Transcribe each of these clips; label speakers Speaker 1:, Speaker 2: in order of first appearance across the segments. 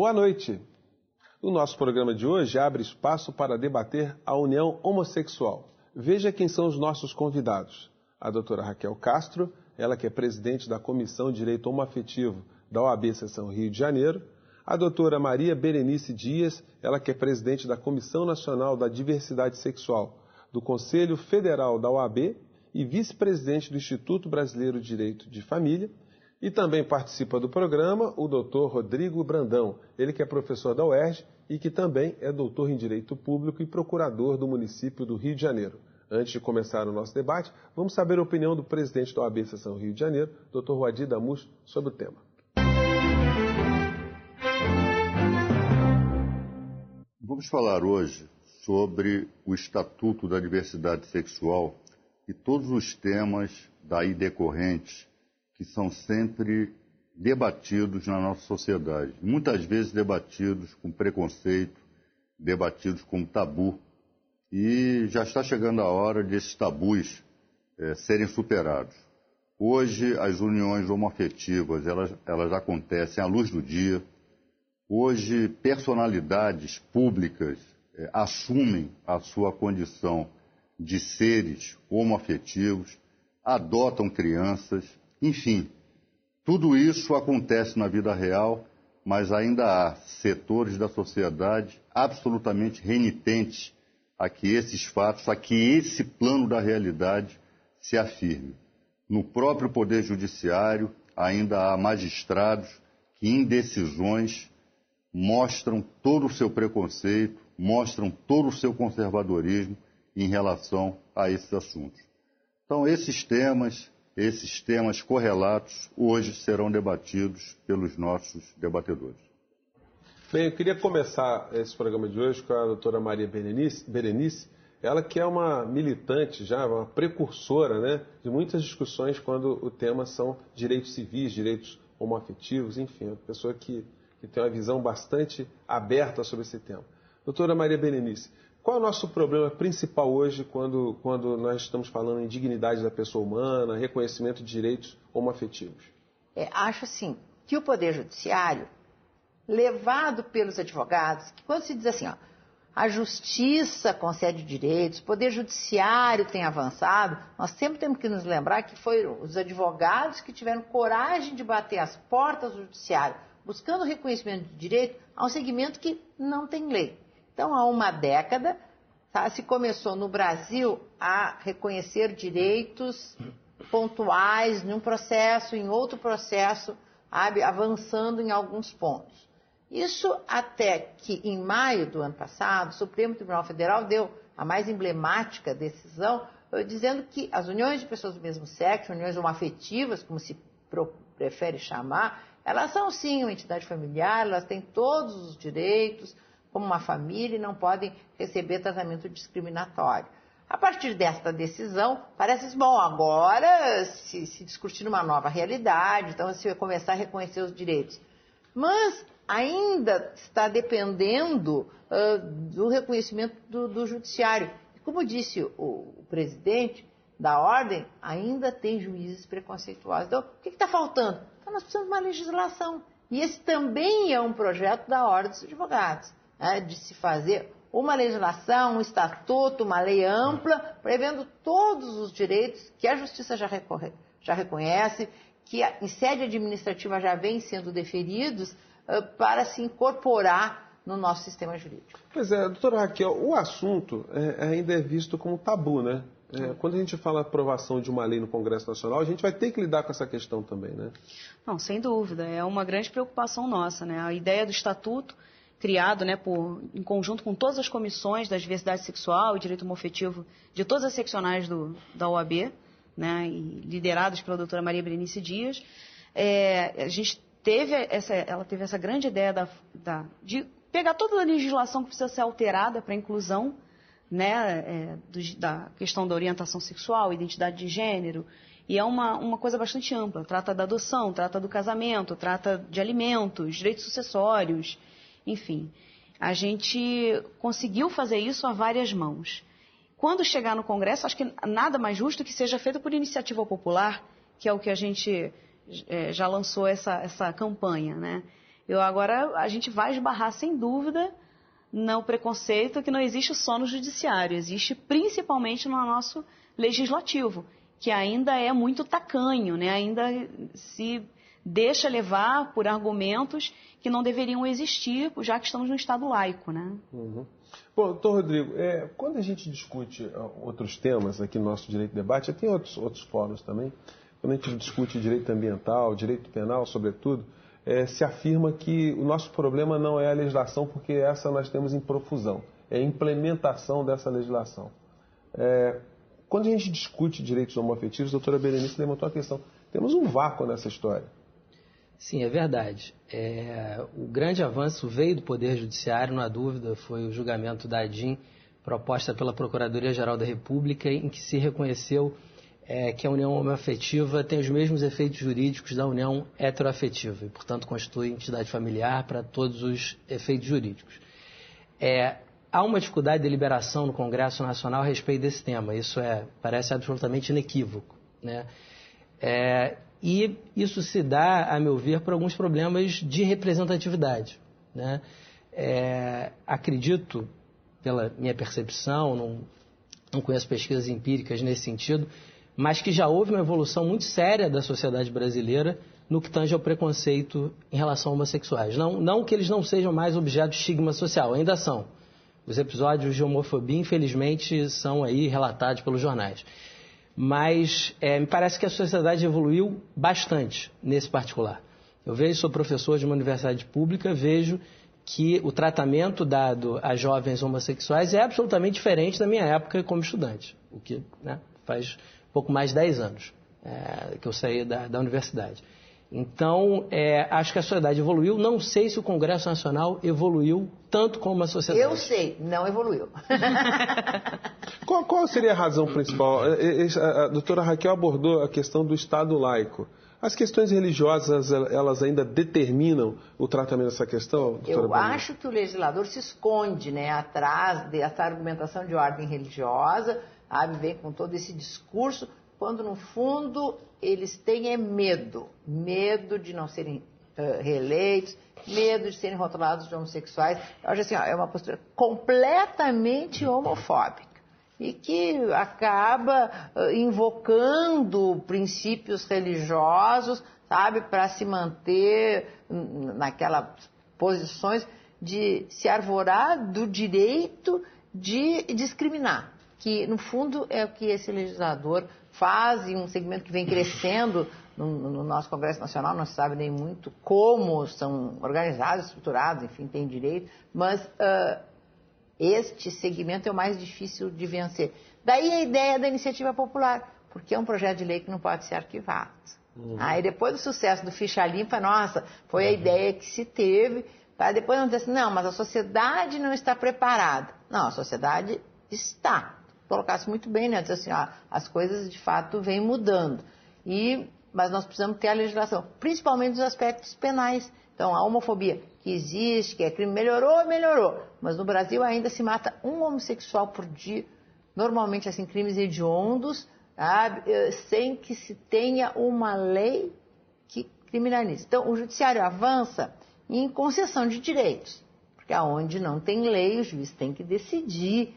Speaker 1: Boa noite. O nosso programa de hoje abre espaço para debater a união homossexual. Veja quem são os nossos convidados. A doutora Raquel Castro, ela que é presidente da Comissão de Direito Homoafetivo da OAB Seção Rio de Janeiro. A doutora Maria Berenice Dias, ela que é presidente da Comissão Nacional da Diversidade Sexual do Conselho Federal da OAB e vice-presidente do Instituto Brasileiro de Direito de Família. E também participa do programa o doutor Rodrigo Brandão, ele que é professor da UERJ e que também é doutor em Direito Público e procurador do município do Rio de Janeiro. Antes de começar o nosso debate, vamos saber a opinião do presidente da OAB Seção Rio de Janeiro, doutor Roadir Damus, sobre o tema.
Speaker 2: Vamos falar hoje sobre o Estatuto da Diversidade Sexual e todos os temas daí decorrentes que são sempre debatidos na nossa sociedade. Muitas vezes debatidos com preconceito, debatidos com tabu. E já está chegando a hora desses tabus serem superados. Hoje, as uniões homoafetivas, elas acontecem à luz do dia. Hoje, personalidades públicas assumem a sua condição de seres homoafetivos, adotam crianças, enfim, tudo isso acontece na vida real, mas ainda há setores da sociedade absolutamente renitentes a que esses fatos, a que esse plano da realidade se afirme. No próprio Poder Judiciário, ainda há magistrados que, em decisões, mostram todo o seu preconceito, mostram todo o seu conservadorismo em relação a esses assuntos. Então, esses temas correlatos, hoje serão debatidos pelos nossos debatedores.
Speaker 1: Bem, eu queria começar esse programa de hoje com a doutora Maria Berenice, ela que é uma militante já, uma precursora, né, de muitas discussões quando o tema são direitos civis, direitos homoafetivos, enfim, uma pessoa que tem uma visão bastante aberta sobre esse tema. Doutora Maria Berenice, qual é o nosso problema principal hoje quando nós estamos falando em dignidade da pessoa humana, reconhecimento de direitos homoafetivos?
Speaker 3: Acho, assim, que o Poder Judiciário, levado pelos advogados, que quando se diz assim, ó, a Justiça concede direitos, o Poder Judiciário tem avançado, nós sempre temos que nos lembrar que foram os advogados que tiveram coragem de bater as portas do Judiciário, buscando reconhecimento de direito a um segmento que não tem lei. Então, há uma década, se começou no Brasil a reconhecer direitos pontuais em um processo, em outro processo, avançando em alguns pontos. Isso até que, em maio do ano passado, o Supremo Tribunal Federal deu a mais emblemática decisão, dizendo que as uniões de pessoas do mesmo sexo, uniões homoafetivas, como se prefere chamar, elas são sim uma entidade familiar, elas têm todos os direitos, como uma família, e não podem receber tratamento discriminatório. A partir desta decisão, parece, bom, agora se discutir uma nova realidade, então se vai começar a reconhecer os direitos. Mas ainda está dependendo do reconhecimento do judiciário. E como disse o presidente da ordem, ainda tem juízes preconceituosos. Então, o que está faltando? Então, nós precisamos de uma legislação. E esse também é um projeto da Ordem dos Advogados, de se fazer uma legislação, um estatuto, uma lei ampla, prevendo todos os direitos que a Justiça já reconhece, que em sede administrativa já vêm sendo deferidos, para se incorporar no nosso sistema jurídico.
Speaker 1: Pois é, doutora Raquel, o assunto ainda é visto como tabu, né? Quando a gente fala aprovação de uma lei no Congresso Nacional, a gente vai ter que lidar com essa questão também, né?
Speaker 4: Não, sem dúvida, é uma grande preocupação nossa, né? A ideia do Estatuto, criado, né, em conjunto com todas as comissões da diversidade sexual e direito homoafetivo de todas as seccionais da OAB, né, e lideradas pela doutora Maria Berenice Dias, a gente ela teve essa grande ideia de pegar toda a legislação que precisa ser alterada para a inclusão, né, da questão da orientação sexual, identidade de gênero, e é uma coisa bastante ampla. Trata da adoção, trata do casamento, trata de alimentos, direitos sucessórios, enfim. A gente conseguiu fazer isso a várias mãos. Quando chegar no Congresso, acho que nada mais justo que seja feito por iniciativa popular, que é o que a gente já lançou essa campanha, né? Agora a gente vai esbarrar, sem dúvida, no preconceito que não existe só no judiciário, existe principalmente no nosso legislativo, que ainda é muito tacanho, né? Ainda se deixa levar por argumentos que não deveriam existir, já que estamos num Estado laico, né?
Speaker 1: Uhum. Bom, doutor Rodrigo, quando a gente discute outros temas aqui no nosso Direito de Debate, tem outros fóruns também, quando a gente discute direito ambiental, direito penal, sobretudo, se afirma que o nosso problema não é a legislação, porque essa nós temos em profusão, é a implementação dessa legislação. Quando a gente discute direitos homoafetivos, a doutora Berenice levantou a questão, temos um vácuo nessa história.
Speaker 5: Sim, é verdade. O grande avanço veio do Poder Judiciário, não há dúvida, foi o julgamento da ADIM, proposta pela Procuradoria-Geral da República, em que se reconheceu que a união homoafetiva tem os mesmos efeitos jurídicos da união heteroafetiva e, portanto, constitui entidade familiar para todos os efeitos jurídicos. Há uma dificuldade de deliberação no Congresso Nacional a respeito desse tema, isso parece absolutamente inequívoco, né? E isso se dá, a meu ver, por alguns problemas de representatividade, né? Acredito, pela minha percepção, não conheço pesquisas empíricas nesse sentido, mas que já houve uma evolução muito séria da sociedade brasileira no que tange ao preconceito em relação a homossexuais. Não que eles não sejam mais objeto de estigma social, ainda são. Os episódios de homofobia, infelizmente, são aí relatados pelos jornais. Mas me parece que a sociedade evoluiu bastante nesse particular. Eu sou professor de uma universidade pública, vejo que o tratamento dado a jovens homossexuais é absolutamente diferente da minha época como estudante, o que, né, faz pouco mais de 10 anos que eu saí da universidade. Então, acho que a sociedade evoluiu. Não sei se o Congresso Nacional evoluiu tanto como a sociedade.
Speaker 3: Eu sei, não evoluiu.
Speaker 1: Qual seria a razão principal? A doutora Raquel abordou a questão do Estado laico. As questões religiosas, elas ainda determinam o tratamento dessa questão?
Speaker 3: Eu acho que o legislador se esconde, né, atrás dessa argumentação de ordem religiosa, vem com todo esse discurso, quando no fundo eles têm medo de não serem reeleitos, medo de serem rotulados de homossexuais. Eu acho assim, é uma postura completamente homofóbica e que acaba invocando princípios religiosos, sabe, para se manter naquelas posições de se arvorar do direito de discriminar, que no fundo é o que esse legislador faz em um segmento que vem crescendo no nosso Congresso Nacional, não se sabe nem muito como são organizados, estruturados, enfim, tem direito, mas este segmento é o mais difícil de vencer. Daí a ideia da iniciativa popular, porque é um projeto de lei que não pode ser arquivado. Aí depois do sucesso do Ficha Limpa, nossa, foi a ideia que se teve, depois não dizer assim, não, mas a sociedade não está preparada. Não, a sociedade está. Colocasse muito bem, né? Dizer assim, as coisas de fato vêm mudando. Mas nós precisamos ter a legislação, principalmente dos aspectos penais. Então, a homofobia que existe, que é crime, melhorou. Mas no Brasil ainda se mata um homossexual por dia, normalmente assim, crimes hediondos, sem que se tenha uma lei que criminalize. Então, o judiciário avança em concessão de direitos, porque aonde não tem lei, o juiz tem que decidir.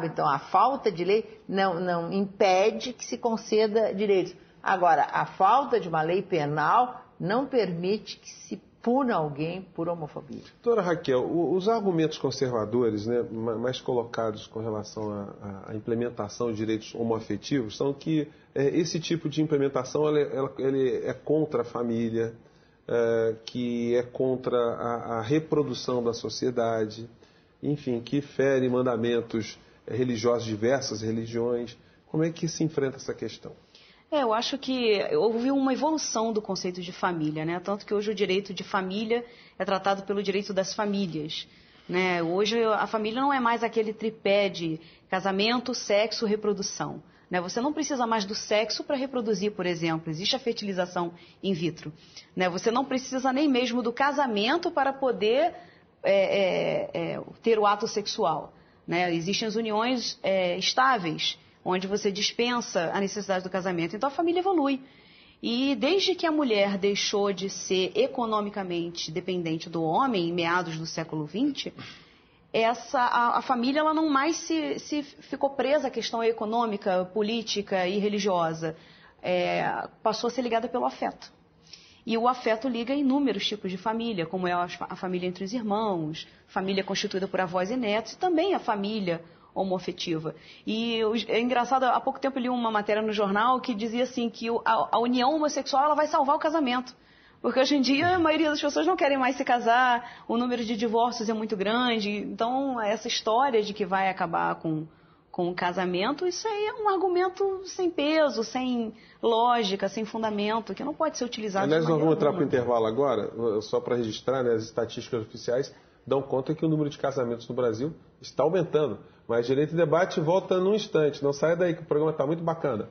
Speaker 3: Então, a falta de lei não impede que se conceda direitos. Agora, a falta de uma lei penal não permite que se puna alguém por homofobia.
Speaker 1: Doutora Raquel, os argumentos conservadores, né, mais colocados com relação à implementação de direitos homoafetivos são que esse tipo de implementação ele é contra a família, que é contra a reprodução da sociedade, enfim, que fere mandamentos religiosos de diversas religiões. Como é que se enfrenta essa questão?
Speaker 4: Eu acho que houve uma evolução do conceito de família, né? Tanto que hoje o direito de família é tratado pelo direito das famílias, né? Hoje a família não é mais aquele tripé de casamento, sexo, reprodução, né? Você não precisa mais do sexo para reproduzir, por exemplo. Existe a fertilização in vitro, né? Você não precisa nem mesmo do casamento para poder ter o ato sexual, né? Existem as uniões estáveis, onde você dispensa a necessidade do casamento. Então, a família evolui. E desde que a mulher deixou de ser economicamente dependente do homem, em meados do século XX, a família ela não mais se ficou presa à questão econômica, política e religiosa. Passou a ser ligada pelo afeto. E o afeto liga inúmeros tipos de família, como é a família entre os irmãos, família constituída por avós e netos, e também a família homoafetiva. E é engraçado, há pouco tempo eu li uma matéria no jornal que dizia assim que a união homossexual ela vai salvar o casamento. Porque hoje em dia a maioria das pessoas não querem mais se casar, o número de divórcios é muito grande, então essa história de que vai acabar com o casamento, isso aí é um argumento sem peso, sem lógica, sem fundamento, que não pode ser utilizado
Speaker 1: Aliás,
Speaker 4: de
Speaker 1: nós
Speaker 4: maneira
Speaker 1: vamos entrar para o
Speaker 4: alguma.
Speaker 1: intervalo agora, só para registrar, né, as estatísticas oficiais dão conta que o número de casamentos no Brasil está aumentando. Mas Direito e Debate volta num instante. Não saia daí que o programa está muito bacana.